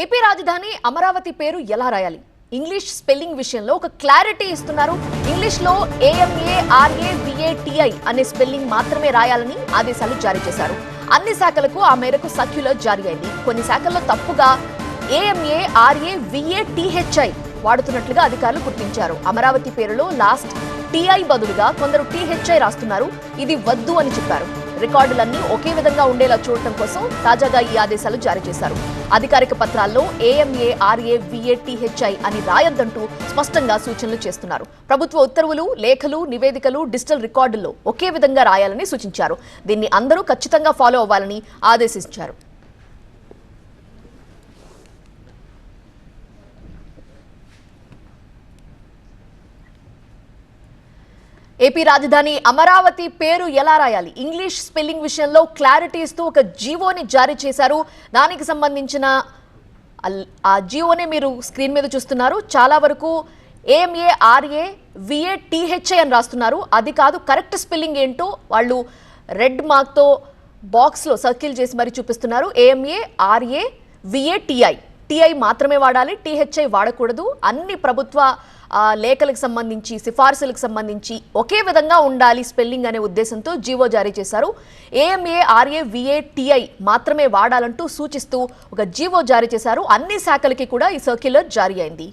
AP రాజధాని అమరావతి పేరు ఎలా రాయాలి? ఇంగ్లీష్ స్పెల్లింగ్ విషయంలో ఒక క్లారిటీ ఇస్తున్నారు. ఇంగ్లీష్ లో AMARAVATI అనే స్పెల్లింగ్ మాత్రమే రాయాలని ఆదేశాలు జారీ చేశారు. అన్ని శాఖలకు ఆ మేరకు సర్క్యులర్ జారీ అయింది. కొన్ని శాఖల్లో తప్పుగా AMARAVATHI వాడుతున్నట్లుగా అధికారులు గుర్తించారు. అమరావతి పేరులో లాస్ట్ TI బదులుగా కొందరు THI రాస్తున్నారు. ఇది వద్దు అని చెప్పారు. రికార్డులన్నీ ఒకే విధంగా ఉండేలా చూడటం కోసం తాజాగా ఈ ఆదేశాలు జారీ చేశారు. అధికారిక పత్రాల్లో AMARAVATHI అని రాయొద్దంటూ స్పష్టంగా సూచనలు చేస్తున్నారు. ప్రభుత్వ ఉత్తర్వులు, లేఖలు, నివేదికలు డిజిటల్ రికార్డుల్లో ఒకే విధంగా రాయాలని సూచించారు. దీన్ని అందరూ ఖచ్చితంగా ఫాలో అవ్వాలని ఆదేశించారు. ఏపీ రాజధాని అమరావతి పేరు ఎలా రాయాలి? ఇంగ్లీష్ స్పెల్లింగ్ విషయంలో క్లారిటీ ఇస్తూ ఒక జీవోని జారీ చేశారు. దానికి సంబంధించిన ఆ జీవోనే మీరు స్క్రీన్ మీద చూస్తున్నారు. చాలా వరకు AMARAVATHI అని రాస్తున్నారు. అది కాదు, కరెక్ట్ స్పెల్లింగ్ ఏంటో వాళ్ళు రెడ్ మార్క్తో బాక్స్లో సర్కిల్ చేసి మరి చూపిస్తున్నారు. AMARAVATI TI మాత్రమే వాడాలి, THI వాడకూడదు. అన్ని ప్రభుత్వ లేఖలకు సంబంధించి, సిఫార్సులకు సంబంధించి ఒకే విధంగా ఉండాలి స్పెల్లింగ్ అనే ఉద్దేశంతో జీవో జారీ చేశారు. AMARAVATI మాత్రమే వాడాలంటూ సూచిస్తూ ఒక జీవో జారీ చేశారు. అన్ని శాఖలకి కూడా ఈ సర్క్యులర్ జారీ అయింది.